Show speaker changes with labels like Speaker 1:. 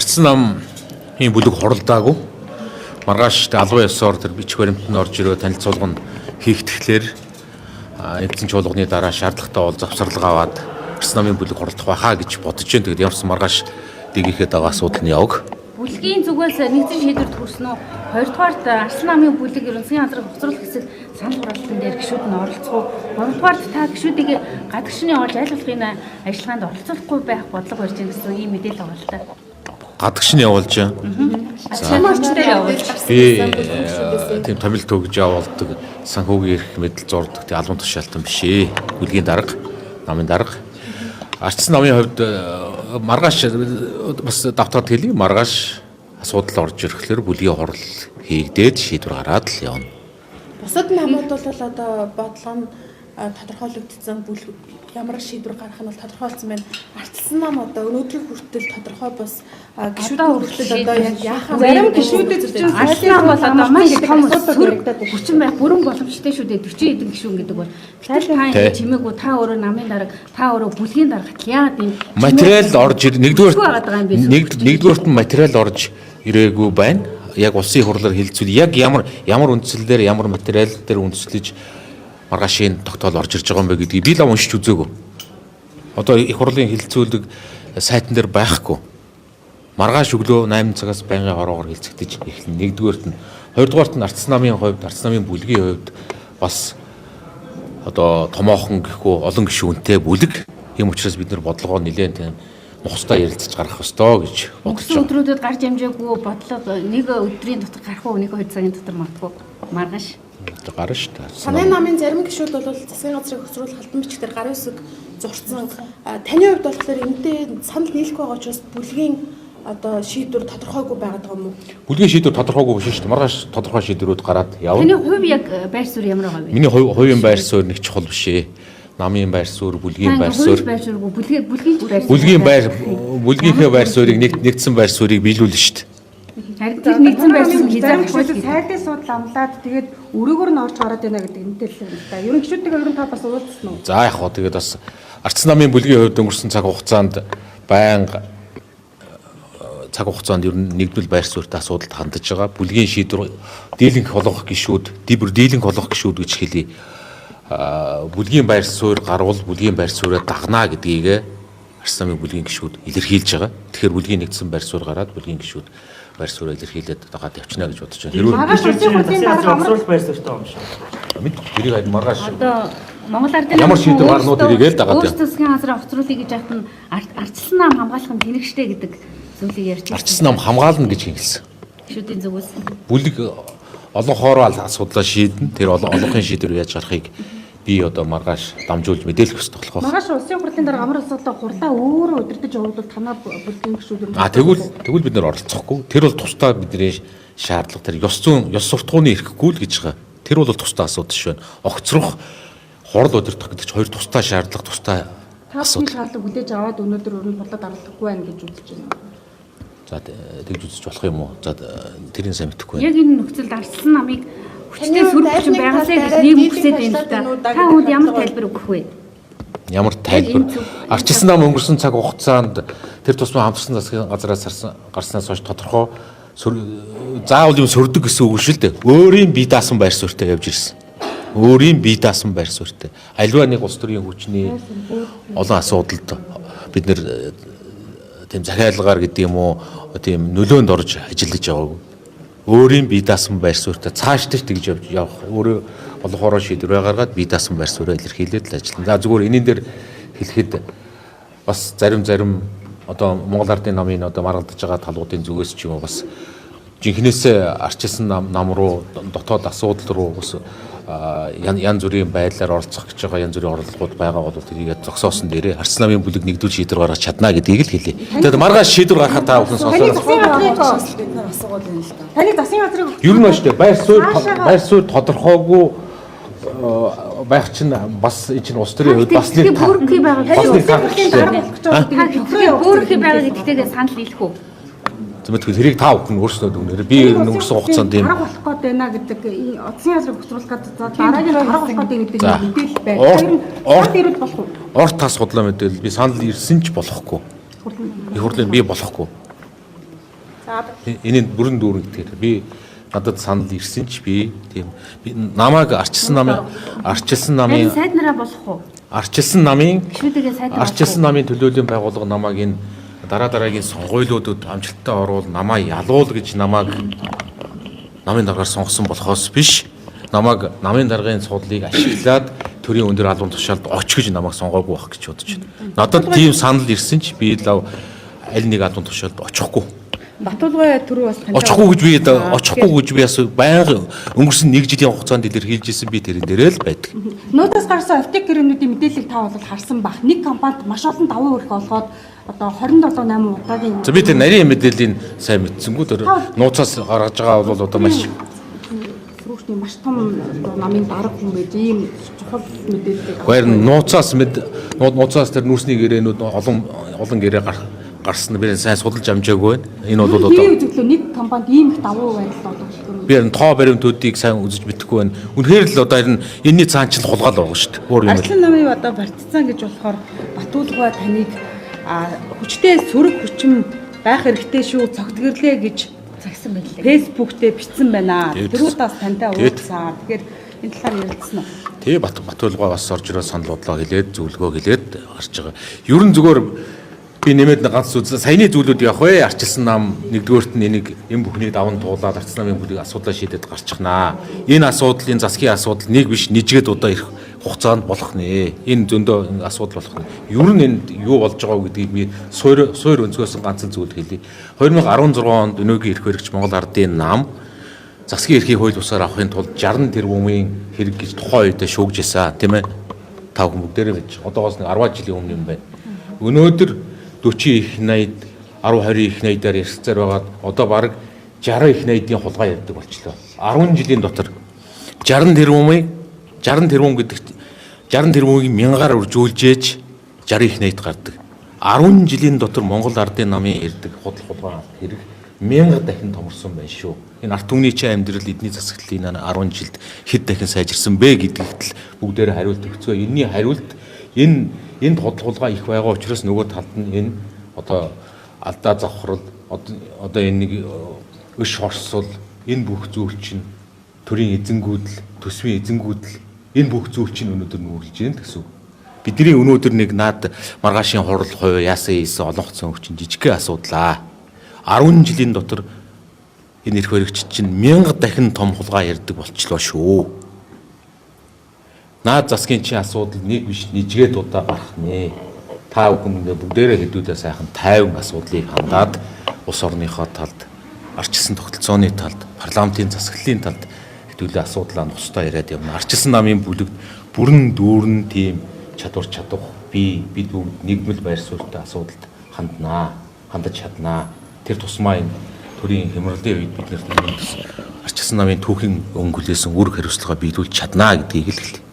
Speaker 1: Ардсан намын бүлэг хуралдаагүй. Маргааш албан ёсоор тэр бичих баримтанд орж ирээ танилцуулга нь хийгдэхлээр эзэн чуулганы дараа шаардлагатай бол завсарлага аваад Ардсан намын бүлэг хуралдах байхаа гэж бодож байна. Тэгээд ямарсан маргааш дээгийнхээ дагаа асуудал нь яваг.
Speaker 2: Бүлгийн зүгээс нэгдсэн шийдвэр төрсөн үү? Хоёрдугаарт Ардсан намын бүлэг ерөнхий газрыг хоцруулах хэсэг санал хураалтын дээр гишүүд нь оролцох уу? Гуравдугаарт та гишүүдийг гадагшны олж аль болохын ажиллагаанд оролцуулахгүй байх бодлого барьж байгаа гэсэн ийм мэдээлэл байгаа л та.
Speaker 1: Гадагш нь явуулж.
Speaker 2: Чамаарчтай явуулж.
Speaker 1: Тийм томил төгж явуулдаг санхүүгийн эрх мэдэл зурдаг тийм албан тушаалтан биш ээ. Бүлгийн дарга, намын дарга. Ардсан намын хувьд маргааш бас давтаад хэлье. Маргааш асуудал орж ирэхлээр бүлгийн хурал хийгдээд шийдвэр гараад л явна.
Speaker 3: Бусад намууд бол одоо бодлого нь тодорхойлогдсон ямар шийдвэр гарах нь бол тодорхойлсон байна. Ардсан нам одоо өнөөдрийн хүртэл тодорхой бас гишүүдийн хүртэл одоо яг яахаа зарим гишүүдэд зөвхөн
Speaker 2: Ардсан нам бол одоо маш том хүчин байх бүрэн боломжтой шүү дээ. 40 хэдэн гишүүн гэдэг бол та чимээгүй та өөрөө намын дарга, та өөрөө бүлгийн дарга яагаад ийм
Speaker 1: материал орж нэгдүгээрт нь материал орж ирээгүй байна. Яг улсын хурлаар хэлцүүл яг ямар үндслээр ямар материал дээр үндэслэж маргаашийн тогтоол орж ирж байгаа юм бэ гэдгийг би л уншиж үзээгүй. Одоо их хурлын хэлцүүлэг сайтн дээр байхгүй. Маргааш өглөө 8 цагаас байнгын хороогоор хэлцэгдэж эхэлнэ. Нэгдүгээрт нь, хоёрдугаарт нь Ардсан намын хувьд, Ардсан намын бүлгийн хувьд бас одоо томоохон гэхгүй олон гишүүнтэй бүлэг. Ийм учраас бид нар бодлогоо нэлээд тийм мохстой ярилцаж гарах ёстой гэж бодож
Speaker 2: байна. Өдрүүдэд гарч хэмжээгүй бодлого нэг өдрийн дотор гарах уу, нэг 2 цагийн дотор магадгүй маргааш
Speaker 1: гарна шүү дээ.
Speaker 3: Санаа намын зарим гишүүд бол засгийн газрыг хөсрүүл халтан бичгээр гарын үсэг зурцсан. Таны хувьд болохоор энэтэй санал нийлэх байгаа учраас бүлгийн одоо шийдвэр тодорхойгүй байгаад байгаа юм уу?
Speaker 1: Бүлгийн шийдвэр тодорхойгүй биш шүү дээ. Маргааш тодорхой шийдвэрүүд гараад явна.
Speaker 2: Таны хувь яг байр суурь ямар байгаа вэ?
Speaker 1: Миний хувийн байр суурь нэг чухал биш ээ. Намын байр суурь, бүлгийн байр суурь. Бүлгийнхээ байр суурийг нэгдсэн байр суурийг биелүүлнэ шүү дээ.
Speaker 2: Харин тэр нэгдсэн байр суурь
Speaker 4: зарим сайдын судал амлаад тэгээд өрөөгөр нь орж гараад байна гэдэг мэдээлэл байна л да. Ерөн гişүүдтэйгээ ерөн та бас уулзсан уу?
Speaker 1: За яг хоо тэгээд бас Ардсан намын бүлгийн хувьд өнгөрсөн цаг хугацаанд байнга цаг хугацаанд ер нь нэгдвэл байр суурьтай асуудалд хандж байгаа. Бүлгийн шийдвэр дийлэнх олох гişүүд, дийлэнх олох гişүүд гэж хэлье. Бүлгийн байр суурь гарвал бүлгийн байр сууриа дагнаа гэдгийг Ардсан намын бүлгийн гишүүд илэрхийлж байгаа. Тэгэхээр бүлгийн нэгдсэн байр суурь гараад бүлгийн гишүүд байр суурь илэрхийлээд дагаад явчихна гэж бодож байна.
Speaker 4: Маргааш улсын хурлын дарга
Speaker 5: амрал байр суурьтай юм шиг.
Speaker 1: Мэд тэрийг маргааш
Speaker 2: одоо Монгол Ардын
Speaker 1: ямар шийдвэр гарнууд тэрийг л дагаад
Speaker 2: явна. Засгийн газраа хоцруулъя гэж яхад нь Ардсан нам хамгаалах нь тэнэгштэй гэдэг зүйлийг ярьж байна.
Speaker 1: Ардсан нам хамгаална гэж хэлсэн.
Speaker 2: Гишүүдийн зүгээс
Speaker 1: бүлэг олон хоороо асуудлаа шийдэн тэр олонхын шийдвэр яаж гарахыг би одоо маргааш дамжуулж мэдээлэх ёстой болох байна.
Speaker 4: Маргааш улсын хурлын дарга амар асуудал хурлаа өөрөө удирдах явуулбал танаа бүлгийн гишүүд
Speaker 1: тэгвэл бид нар оролцохгүй. Тэр бол тусдаа бидний шаардлага тэр ёс суртахууны эрхгүй л гэж байгаа. Тэр бол тусдаа асуудал шүү. Огцрох хурал удирдах гэдэг чинь хоёр тусдаа шаардлага, тусдаа
Speaker 4: асуудал. Та шаардлага хүлээж аваад өнөөдөр өрн болоод аргалдахгүй байна гэж үзэж байна.
Speaker 1: За тэгж үзэж болох юм уу? За тэрийн сайн мэдэхгүй байна.
Speaker 2: Яг энэ нөхцөлд Ардсан намыг хүчтэй сүргэж байгаасаа гэж нэм хүсэж байна л да. Та хүнд ямар тайлбар өгөх вэ?
Speaker 1: Ямар тайлбар? Ардсан нам өнгөрсөн цаг хугацаанд тэр тусмаа хамтарсан засгийн газраас гарснаас хойш тодорхой заавал юм сөрдөг гэсэн үг шүү дээ. Өөрийн бие даасан байр суурьтай явж ирсэн. Өөрийн бие даасан байр суурьтай. Аливаа нэг улс төрийн хүчний олон асуудалд бид нэр тийм захиалгаар гэдэг юм уу тийм нөлөөнд орж ажиллаж байгаагүй. Өөрийн бие даасан байр суурьтай цаашдаа тэгж явах. Өөрөө олон хоороо шийдвэр гаргаад бие даасан байр суурьаа илэрхийлээд л ажиллана. За зүгээр энийн дээр хэлэхэд бас зарим одоо Монгол Ардын намын одоо маргалдаж байгаа талуудын зүгээс ч юм уу бас жинхнээсээ арчилсан нам руу дотоод асуудал руу бас янз бүрийн байдлаар оролцох гэж байгаа янз бүрийн орлогууд байгаа бол тэрийг зогсоосон дээрээ Ардсан намын бүлэг нэгдүүл шийдвэр гаргаж чадна гэдгийг л хэлье. Тэгээд маргааш шийдвэр гаргахад та бүхэн сонсоод
Speaker 4: бид нар асуугаад байна л да. Таны засгийн газрыг
Speaker 1: ер нь шүү дээ байр суурь тодорхойгүй байх чинь бас энэ чинь улс төрийн хувьд бас нэг
Speaker 2: бүрхий байгаа. Бүрхий байгаа гэдэгтэйгээ санал нийлэх үү?
Speaker 1: Зөвхөн тэрийг та бүхэн өөрсдөө дүгнээр би өнгөрсөн хугацаанд ийм
Speaker 4: арга болох гээд байна гэдэг одсын газрыг хөцрүүлэх гэдэг дараагийн арга болох гээд гэдэг мэдээлэл байна. Орд ирэл болох уу?
Speaker 1: Орд тас худлаа мэдээлэл би санал ирсэн ч болохгүй. Их хурлын би болохгүй. Энэнд бүрэн дүүрэн гэдэг. Би надад санал ирсэн ч би тийм намайг арчилсан намын
Speaker 2: сайд нараа болох уу?
Speaker 1: арчилсан намын
Speaker 2: Гишүүдийн сайд нараа.
Speaker 1: арчилсан намын төлөөллийн байгууллага намайг энэ дараагийн сонгуйлуудад амжилттай орвол намаа ялуул гэж намайг намын дараагаар сонгосон болохоос биш. Намайг намын даргын суудлыг ашиглаад төрийн өндөр албан тушаалд оч гэж намайг сонгоогүй байх гэж бодож байна. Надад тийм санал ирсэн ч би л аль нэг албан тушаалд очихгүй.
Speaker 4: Батулгай түрүү бас
Speaker 1: Очихгүй гэж би бас байнга өнгөрсөн 1 жилийн хугацаанд илэрхийлжсэн би тэрэн дээрээ л байдаг.
Speaker 4: Нүүдээс гарсан оптик гэрээнүүдийн мэдээллийг та бол харсан бах. Нэг компанид маш олон давуу өрх олгоод одоо 27-8 удаагийн.
Speaker 1: За би тэр нарийн мэдээллийг сайн мэдсэнгүү тэр нууцаас гаргаж байгаа бол одоо маш
Speaker 4: Сүрүүшний маш том намын дарга хүн байж ийм чухал мэдээллийг.
Speaker 1: Гэр нууцаас тэр нүүрсний гэрээнүүд олон гэрээ гарсан би сайн судалж амжаагүй байна. Энэ бол одоо
Speaker 4: тийм зөвлөө нэг компанид ийм их давуу байдал одоолох.
Speaker 1: би тоо баримтуудыг сайн үзэж мэдэхгүй байна. Үнэхээр л одоо энэний цаанч л хулгаал байгаа шүү дээ. Өөр юм.
Speaker 4: Арслан намын одоо барьцсан гэж болохоор Батулгай таныг хүчтэй сөрөг хүчин байх хэрэгтэй шүү цогтгөрлөө гэж
Speaker 2: Загсан байлээ.
Speaker 4: фэйсбүүк дээр бичсэн байна. Тэрүүтээс тантай уулзсан. Тэгэхээр энэ талаар ярилцсан уу?
Speaker 1: Тэгээ Батулгай бас орж ирээд санал бодлоо хэлээд зөвлөгөө хэлээд гарч байгаа. Ер нь зүгээр би нэмээд ганц зүйл саяны зүйлүүд явах вэ? Арчилсан нам нэгдүгээрт нь энийг энэ бүхнийг даван туулаад арчилсан намын бүлийг асуудлаа шийдээд гарчихнаа. Энэ асуудлын засгийн асуудал нэг биш нэжгээд удаа ирэх хугацаанд болох нэ. Энэ зөндөө асуудал болох нэ. Ер нь энд юу болж байгаа гэдгийг би суур өнцгөөс ганцхан зүйл хэлье. 2016 онд өнөөгийн эрх баригч Монгол Ардын нам засгийн эрхийг хууль бусаар авахын тулд 60 тэрбумын хэрэг гэж тухайн үедээ шүүгж байсан тийм ээ. Та бүхэн бүгдээрээ мэдж. Одоогоос нэг 10 жилийн өмнө юм байна. Өнөөдөр 40 их 80 10 20 их 80-аар ярилцаар байгаад одоо бараг 60 их 80-ийн хулгай ярьдаг болчлоо. 10 жилийн дотор 60 тэрбум гэдэг 60 тэрбумыг мянгаар үржүүлжээж 60 их 80-д гардаг. 10 жилийн дотор Монгол Ардын намын ярьдаг хулгай хэрэг 1000 дахин томорсон байна шүү. Энэ арт түмний чинь амьдрал эдний засаглалын 10 жилд хэд дахин сайжирсан бэ гэдэгт л бүгдээр хариулт өгцгөө. Энэний хариулт энд хулгай их байгаа учраас нөгөө талд нь энэ одоо алдаа завхрал одоо энэ нэг өш хорсол энэ бүх зүйл чинь төрийн эзэнгүүдэл төсвийн эзэнгүүдэл энэ бүх зүйл чинь өнөөдөр нүүрлж байна гэсэн үг. Бидний өнөөдөр нэг наад маргаашийн хурал хувь яасан ийсэн олонхцсон хүчин жижигхэн асуудлаа. 10 жилийн дотор энэ эрх баригч чинь 1000 дахин том хулгай ярьдаг болчлоо шүү. Наад засгийн чинь асуудал нэг биш нэжгээд удаа гарах нэ. Та бүхэн бүгдээрээ хэдүүлээ сайхан тайван асуудлыг хандаад улс орныхоо талд, арчилсан тогтолцооны талд, парламентын засаглалын талд хэдүүлээ асуудлаа нустаа яриад явна. Арчилсан намын бүлэгт бүрэн дүүрэн тийм чадвар бид бүгд нэгмэл байр суурьтай асуудалд хандаж чаднаа. Тэр тусмаа энэ төрийн хямралын үед бид нарт арчилсан намын түүхийн өнгөлөөсөн үр хариуцлага биелүүлж чаднаа гэдгийг хэлээ.